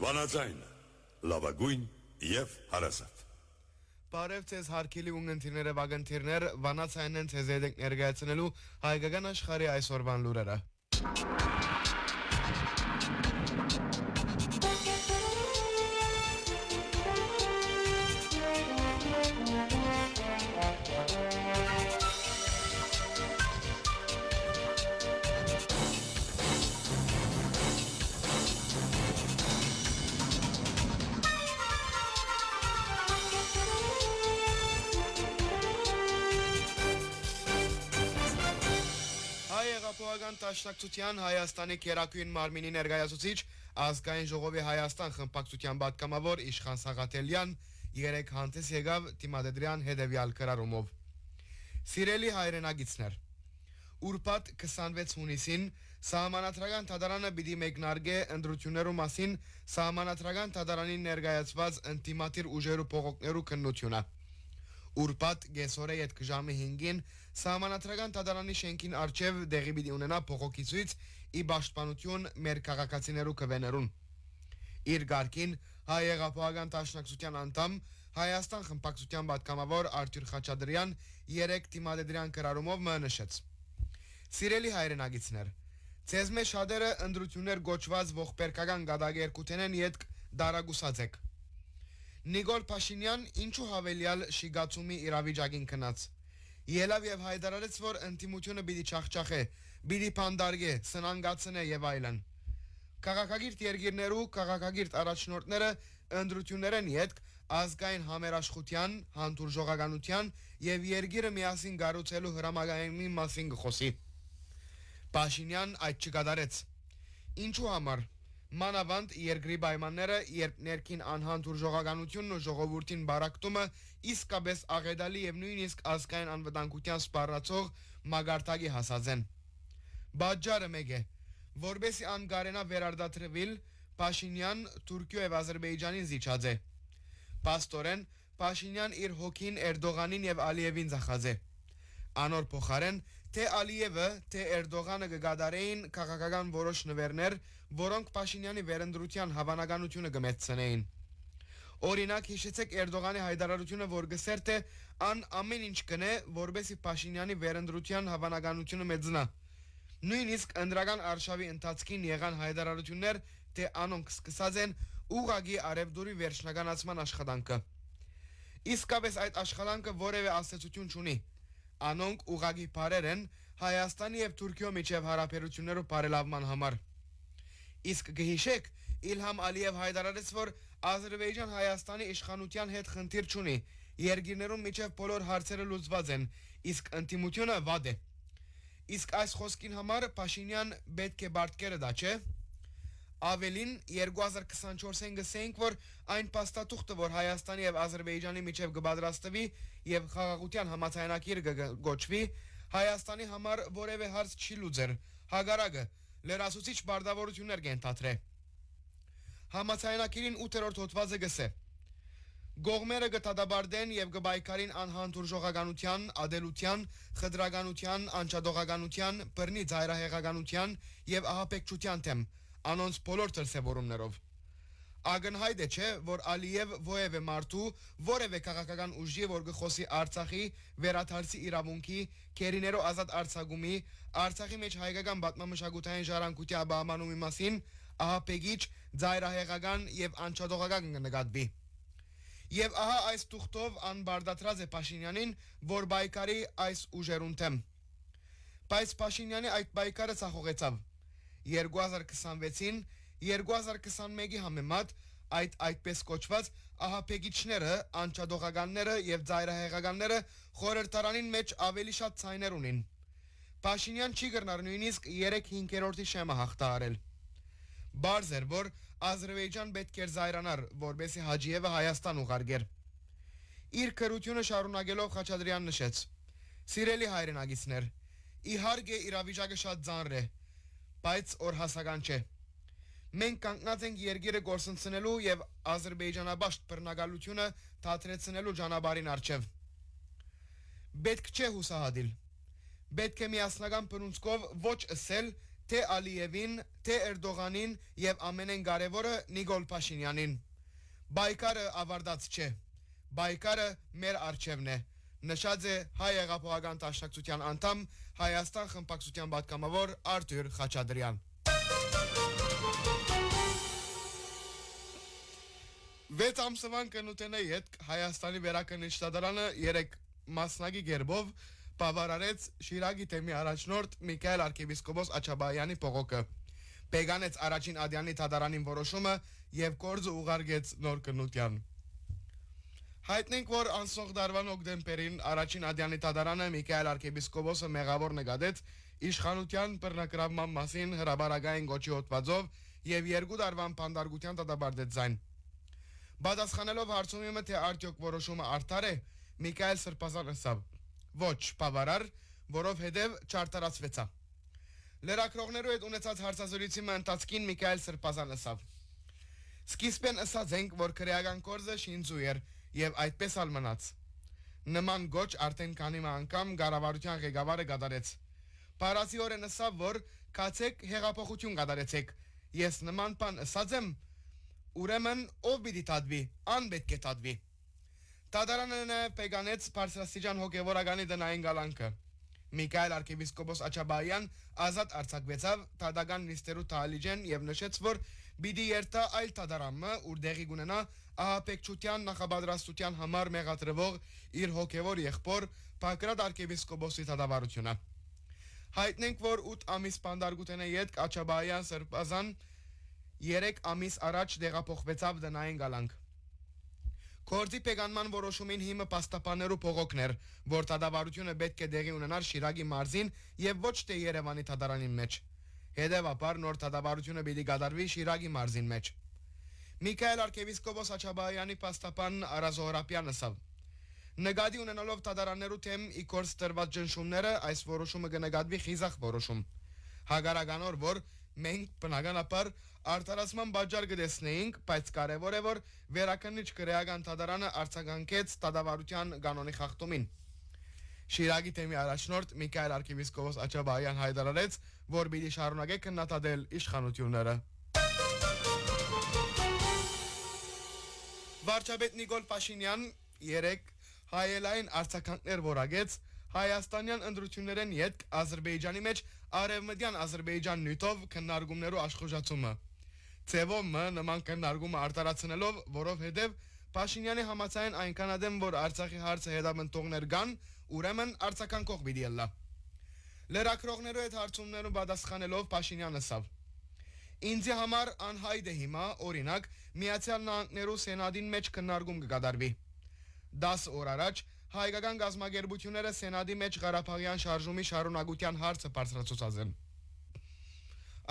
Վանաձայն, լավագույն և հարազատ։ Բարև ձեզ հարգելի ունգընթիրները վագընթիրներ, վանացայնն են ձեզ եդենք ներգայացնելու հայկական աշխարհի այսօրվան լուրերը։ Հեղափոխական դաշնակցության Հայաստանի Գերագույն մարմինի ներկայացուցիչ ազգային ժողովի Հայաստան խմբակցության պատգամավոր Իշխան Սաղաթելյան երեկ հանդես եկավ Թիմադեդրյան հետևյալ կրառումով։ Սիրելի հայրենագիտներ, ուրբաթ 26 հունիսին Սահմանադրական դատարանը պիտի մեկնարկե ընտրություններու մասին Սահմանադրական դատարանին ներկայացված ինտիմատիր ուժերու փողոքներու քննությունը։ Ուրբաթ գեսորե յետ ժամի 5-ին Սահմանադրական դատարանի շենքին առջև դեղի պիտի ունենա փողոքի ցույց ի պաշտպանություն մեր քաղաքացիներու կվեներուն։ Իր գարկին հայ հեղափոխական դաշնակցության անդամ Հայաստան խմբակցության պատգամավոր Արտուր Խաչատրյան երեկ Թիմադեդրյան կրառումով մնշեց. Սիրելի հայրենագիտներ, ձեզ մեջ շատերը ընտրություններ գոչված ողբերգական գադագերկութենեն յետք դարագուսած եք։ Նիկոլ Փաշինյան ինչու հավելյալ շիգացումի իրավիճակին քնած։ Ելավ եւ հայտարարեց, որ ընտիմությունը պիտի չախճախե, պիտի փանդարգե, սնանգացնե եւ այլն։ Քաղաքագիրտ երկիրներու քաղաքագիրտ առաջնորդները ընտրություններն յետք ազգային համերաշխության, հանդուրժողականության եւ երկիրը միասին գառուցելու հրամայականի մասին գխոսի։ Փաշինյան այդ չկատարեց։ Ինչու համար։ Մանավանդ երկրի պայմանները, երբ ներքին անհանդուրժողականությունն ու ժողովրդին բարակտումը իսկապես աղետալի եւ նույնիսկ ազգային անվտանգության սպառնացող մագարտակի հասած են։ Բաժարը մեկ է, որբեսի անգարենա վերարտադրվել Փաշինյան Թուրքիո եւ Ադրբեջանին զիջած է։ Պաստորեն Փաշինյան իր հոգին Էրդողանին եւ Ալիևին ծախած է։ Անոր փոխարեն թե Ալիևը, թե Էրդողանը կգադարեին քաղաքական որոշ նվերներ, որոնք Փաշինյանի վերընտրության հավանականությունը կմեծցնեին։ Օրինակ հիշեցեք Էրդողանի հայտարարությունը, որ գսեր թե ան ամեն ինչ կնե, որբեսի Փաշինյանի վերընտրության հավանականությունը մեծնա։ Նույնիսկ ընդրական արշավի ընթացքին եղան հայտարարություններ, թե անոնք սկսած են ուղղակի արևդուրի վերջնականացման աշխատանքը։ Իսկապես այդ աշխատանքը որևէ աստեցություն չունի։ Անոնք ուղղակի բարեր են Հայաստանի եւ Թուրքիո միջև հարաբերություններու բարելավման համար։ Իսկ գհիշեք Իլհամ Ալիև հայտարարեց, որ Ադրբեջան Հայաստանի իշխանության հետ խնդիր չունի, երկիրներուն միջև բոլոր հարցերը լուծված են, իսկ ինտիմությունը վատ է։ Իսկ այս խոսքին համար Փաշինյան պետք է բարդկերը դա չէ։ Ավելին 2024-ին գսենք, որ այն փաստաթուղթը, որ Հայաստանի եւ Ադրբեջանի միջև կպատրաստվի եւ խաղաղության համաձայնագիր կգոչվի, Հայաստանի համար որևէ հարց չի լուծեր, հակառակը լրացուցիչ բարդավորություններ կենթադրե։ Համաձայնագիրին 8-րդ հոդվածը գսե. Գողմերը կդադարեն եւ կբայկարին անհանդուրժողականության, ադելության, խտրականության, անչադողականության, բռնի ծայրահեղականության եւ ահաբեկչության թեմ անոնց բոլոր դրսևորումներով։ Ագնհայտ է չէ, որ Ալիև որևէ մարդու, որևէ քաղաքական ուժի, որ գխոսի Արցախի վերադարձի իրավունքի, քերիներու ազատ արձակումի, Արցախի մեջ հայկական պատմամշակութային ժառանգության ապահովման մասին, ահաբեկիչ, ծայրահեղական եւ անչադողական կնկատվի։ Եվ ահա այս թուղթով անբարդացրած է Փաշինյանին, որ բայկարի այս ուժերուն թեմ։ Բայց Փաշինյանի այդ բայկարը ցախողեցավ։ 2026-ին 2021-ի համեմատ այդ այդպես կոչված ահաբեկիչները, անչադողականները եւ ծայրահեղականները խորհրդարանին մեջ ավելի շատ ցայներ ունին։ Փաշինյան չի գրնար նույնիսկ 3/5-րդի շեմը հաղթահարել։ Բարձ էր, որ Ադրբեջան պետք էր զայրանար, որբեսի Հաջիևը Հայաստան ուղարկեր։ Իր քրությունը շարունակելով Խաչատրյան նշեց. Սիրելի հայրենագիտներ, իհարկե իրավիճակը շատ ծանր է, բայց օրհասական չէ։ Մենք կանգնած ենք երկիրը գործընծնելու եւ Ադրբեջանաբաշտ բռնագալությունը թատրեցնելու ճանապարհին առջև։ Պետք չէ հուսահատիլ։ Պետք է միասնական բնունցքով ոչ ասել, թե Ալիևին, թե Էրդողանին եւ ամենեն կարևորը Նիկոլ Փաշինյանին։ Բայկարը ավարտած չէ։ Բայկարը մեր արժևն է։ Նշած է Հայ հեղափոխական դաշնակցության անդամ Հայաստան խմբակցության պատգամավոր Արթուր Խաչատրյան։ Վեց ամսվան կնուտենը յետ Հայաստանի վերակնիչտադարանը 3 մասնագի գերբով բավարարեց Շիրագի թեմի առաջնորդ Միքայել arczepiskopos Աչաբայանի փողոքը։ Բեգանեց առաջին ադյանի տադարանին որոշումը եւ կորձը ուղարկեց նոր կնուտյան։ Հայտնենք, որ անցող դարվան օկտեմբերին առաջին ադյանի տադարանը Միքայել arczepiskoposը մեղավոր նկատեց իշխանության բռնակրավման մասին հրաբարագային գոչի հոդվածով եւ 2 դարվան բանդարգության դատաբարդեց ձայն։ Բադասխանելով հարցումի թե արդյոք որոշումը արդար է, Միքայել Սրբազան ասավ. ոչ, բավարար, որովհետև չարտարացվեցա։ Լրագրողներու հետ ունեցած հարցազրույցի ընթացքին Միքայել Սրբազան ասավ. Սկիզբեն ասած ենք, որ քրեական կորձը շինձու էր եւ այդպես ալ մնաց։ Նման գոչ արդեն քանի անգամ կառավարության ղեկավարը կատարեց։ Պարասիորեն ասավ, որ կացեք հեղափոխություն կատարեցեք։ Ես նման բան ասած եմ, ուրեմն ով պիտի դատվի, անպետք է դատվի։ Տադարանը պեգանեց բարձրաստիճան հոգևորականի դնային գալանքը։ Միքայել arczepiskopos Աչաբայան ազատ արձակվեցավ տադական նիստերու թալիջեն եւ նշեց, որ պիտի երթա այլ տադարամը, ուր դեղի կունենա ահապեկչության նախապատրաստության համար մեղադրվող իր հոգևոր եղբոր Բագրատ arczepiskoposի տադավարությունը։ Հայտնենք, որ 8 ամիս բանդարգութենը յետ Աչաբայան Սրբազան 3 ամիս առաջ դեղափոխվեցավ դնային գալանք։ Կորձի պեգանման որոշումին հիմը պաստապաներու փողոքն էր, որ տադավարությունը պետք է դեղի ունենար Շիրագի մարզին եւ ոչ թե Երևանի տադարանին մեջ։ Հետևաբար նոր տադավարությունը պիտի կատարվի Շիրագի մարզին մեջ։ Միքայել arczepiskopos Աչաբայանի պաստապանն Արա Զոհրաբյանն ասավ. Նկատի ունենալով տադարաններու թեմ ի կորձ տրված ճնշումները այս որոշումը կնկատվի խիզախ որոշում։ Հագարականոր, որ մենք բնականաբար արտարացման բաժար կտեսնեինք, բայց կարևոր է, որ վերակնիչ քրեական տադարանը արձագանքեց տադավարության կանոնի խախտումին։ Շիրագի թեմի առաջնորդ Միքայել arczepiskopos Աչաբայան հայտարարեց, որ պիտի շարունակե քննադատել իշխանությունները։ Վարչապետ Նիկոլ Փաշինյան 3 հայելային արձագանքներ որակեց Հայաստանյան ընտրություններեն յետ Ադրբեջանի մեջ Արևմտյան Ադրբեջան նյութով քննարկումներու աշխուժացումը։ Ցևոմը նման քննարկումը արտարացնելով, որովհետև Փաշինյանի համաձայն այնքան ադեմ, որ Արցախի հարցը հետապնդողներ կան, ուրեմն արձագանքող պիտի ելնա։ Լրագրողներու հետ հարցումներու պատասխանելով Փաշինյանը ասավ. Ինձի համար անհայտ է հիմա, օրինակ, Միացյալ Նահանգներու Սենատին մեջ քննարկում կկատարվի։ 10 օր առաջ հայկական գազագերբությունները Սենատի մեջ Ղարաբաղյան շարժումի շարունակության հարցը բարձրացուցած են։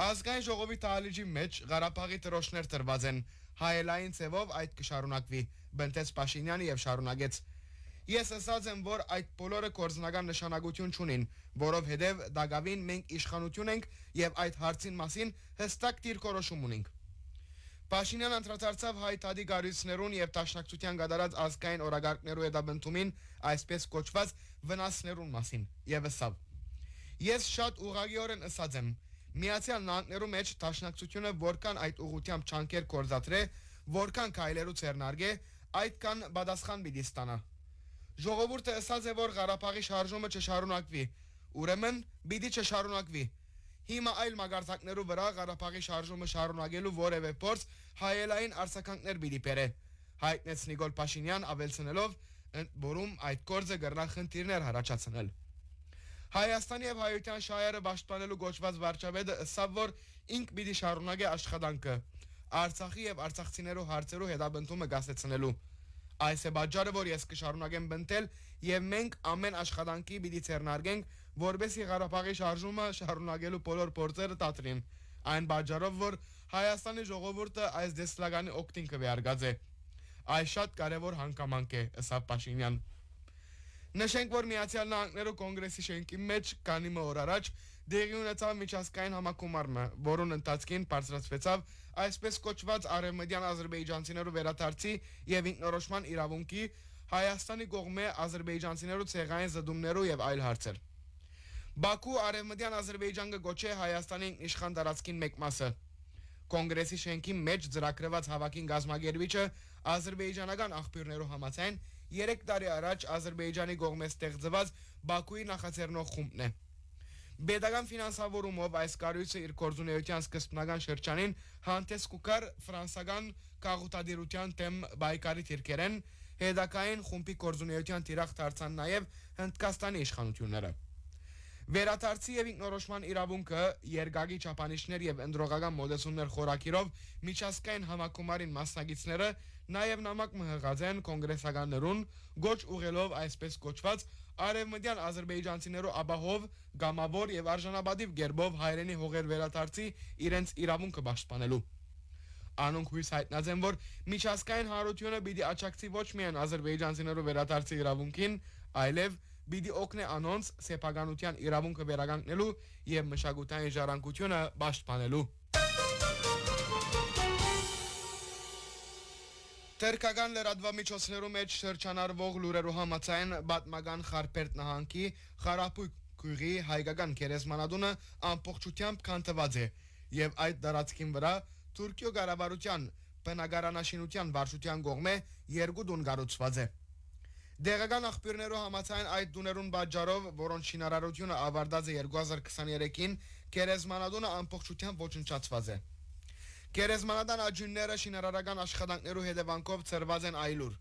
Ազգային ժողովի տալիջի մեջ Ղարաբաղի տրոշներ տրված են, հայելային ցևով այդ կշարունակվի, բնտեց Փաշինյանը եւ շարունակեց. Ես ասած եմ, որ այդ բոլորը կորձնական նշանակություն չունին, որովհետև դակավին մենք իշխանություն ենք եւ այդ հարցին մասին հստակ դիրքորոշում ունենք։ Փաշինյան անդրադարձավ հայ տադի գարույցներուն եւ դաշնակցության կատարած ազգային օրագարկներու հետապնդումին այսպես կոչված վնասներուն մասին եւ ասավ. Ես շատ ուղղակիորեն ասած եմ, Միացյալ Նահանգներու մեջ դաշնակցությունը որքան այդ ուղղությամբ չանքեր կորզատրե, որքան քայլերու ցերնարգե, այդքան պատասխան պիտի ստանա։ Ժողովուրդը ասած է, որ Ղարաբաղի շարժումը չշարունակվի, ուրեմն պիտի չշարունակվի։ Հիմա այլ մագարտակներու վրա Ղարաբաղի շարժումը շարունակելու որևէ փորձ հայելային արձագանքներ պիտի բերե, հայտնեց Նիկոլ Փաշինյան ավելցնելով, որում այդ գործը կրնա խնդիրներ առաջացնել։ Հայաստանի եւ հայության շահերը պաշտպանելու գոչված վարչապետը ասավ, որ ինք պիտի շարունակի աշխատանքը Արցախի եւ արցախցիներու հարցերու հետապնդումը գասեցնելու։ Այս է բաժարը, որ ես կշարունակեմ բնտել եւ մենք ամեն աշխատանքի պիտի ցերնարգենք, որբեսի Ղարաբաղի շարժումը շարունակելու բոլոր փորձերը տատրին։ Այն բաժարով, որ Հայաստանի ժողովուրդը այս դեսլագանի օկտին կվերգած է։ Այս շատ կարևոր հանգամանք է, ասավ Փաշինյան։ Նշենք, որ Միացյալ Նահանգներու կոնգրեսի շենքի մեջ քանի օր առաջ դեղի ունեցավ միջազգային համակոմարը, որոնց ընթացքին բարձրացվեցավ այսպես կոչված արևմտյան ադրբեջանցիներու վերադարձի եւ ինքնորոշման իրավունքի Հայաստանի կողմէ ադրբեջանցիներու ցեղային զդումներու եւ այլ հարցեր։ Բաքու արևմտյան Ադրբեջան գոչե Հայաստանի իշխան տարածքին մեկ մասը։ Կոնգրեսի շենքի մեջ ծրագրված հավաքին գազագերբիչը ադրբեջանական աղբյուրներով համաձայն 3 տարի առաջ Ադրբեջանի կողմից ստեղծված Բաքուի նախաձեռնող խումբն է։ Պետական ֆինանսավորումով այս կառույցը իր գործունեության սկզբնական շրջանին հանդես կուքար ֆրանսական քաղաքատիրության դեմ բայկարի թիրքերեն, հետակային խումբի գործունեության թիրախ դարձան նաև Հնդկաստանի իշխանությունները։ Վերադարձի եւ ինքնորոշման իրավունքը երկակի չափանիշներ եւ ընդրողական մոդեցումներ խորակիրով միջազգային համակարգին մասնակիցները նաեւ նամակ մղած են կոնգրեսականներուն գոչ ուղելով այսպես կոչված արևմտյան ադրբեջանցիներու ապահով գամավոր եւ արժանապատիվ գերբով հայրենի հողեր վերադարձի իրենց իրավունքը պաշտպանելու։ Անոնք հույս հայտնած են, որ միջազգային հանրությունը պիտի աջակցի ոչ միայն ադրբեջանցիներու վերադարձի իրավունքին, այլև պիտի օգնի անոնց սեփականության իրավունքը վերականգնելու եւ մշակութային ժառանգությունը պաշտպանելու։ Թերքական լրատվամիջոցներու մեջ շրջանառվող լուրերու համաձայն պատմական Խարպերտ նահանգի Խարապույր քույրի հայկական գերեզմանատունը ամբողջությամբ քանդված է եւ այդ տարածքին վրա Թուրքիո կառավարության բնակարանաշինության վարչության կողմէ 2 տուն կառուցված է։ Դեղական աղբյուրներու համաձայն այդ տուներուն պատճառով, որոնց շինարարությունը ավարտած է 2023-ին, գերեզմանատունը ամբողջությամբ ոչնչացված է։ Գերեզմանատան աջունները շինարարական աշխատանքներու հետևանքով ծրված են այլուր։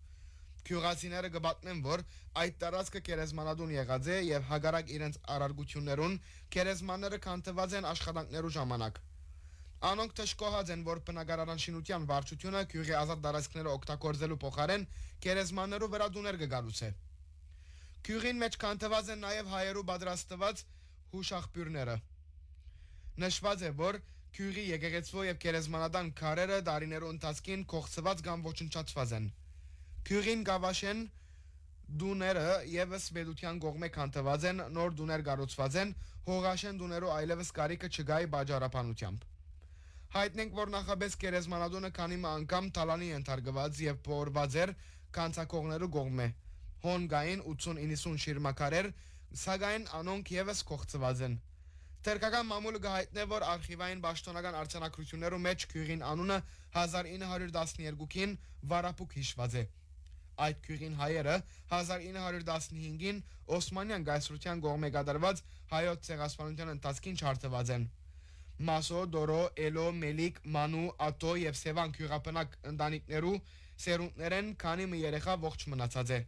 Գյուղացիները կպատմեն, որ այդ տարածքը գերեզմանատուն եղած է եւ հագարակ իրենց արարգություններուն գերեզմանները քանդված են աշխատանքներու ժամանակ։ Անոնք թշկոհած են, որ բնակարանաշինության վարչությունը գյուղի ազատ տարածքները օգտագործելու փոխարեն գերեզմաններու վրա տուներ կգալուցե։ Գյուղին մեջ քանդված են նաև հայերու պատրաստված հուշաղբյուրները։ Նշված է, որ գյուղի եկեղեցու եւ գերեզմանատան քարերը տարիներու ընթացքին կողծված կամ ոչնչացված են։ Գյուղին գավաշեն դուները եւս վեդության կողմէ քանդված են, նոր դուներ կառուցված են, հողաշեն դուներու այլևս կարիքը չգայի բաժարապանությամբ։ Հայտնենք, որ նախաբես գերեզմանատունը քանի անգամ թալանի ենթարկված եւ փորված էր կանցակողներու կողմէ։ Հոնգային 80-90 շիրմակարեր, սակայն անոնք եւս կողծված են։ Թերքական մամուլը գահիտնե, որ արխիվային պաշտոնական արձանագրություններու մեջ գյուղին անունը 1912-ին Վարապուկ հիշված է։ Այդ գյուղին հայերը 1915-ին Օսմանյան գայսրության կողմէ կատարված հայոց ցեղասպանության ընթացքին չարթված են։ Մասո, Դորո, Էլո, Մելիք, Մանու, Ատո եւ Սևան գյուղապնակ ընտանիքներու սերունդներեն քանի մի երեխա ողջ մնացած է։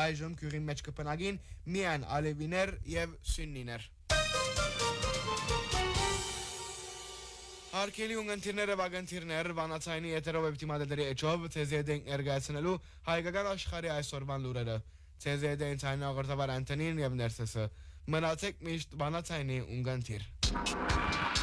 Այժմ գյուղի մեջ կպնակին միայն ալևիներ եւ սուննիներ։ Հարկելի ունգընթիրները վագընթիրներ վանացայնի եթերով եւ թիմադետերի էջով CZD-ն ներկայացնելու հայկական աշխարհի այսօրվան լուրերը։ CZD-ին ցայնա ղրտավար Անտոնին եւ Ներսեսը։ Մնացեք միշտ վանացայնի ունգընթիր։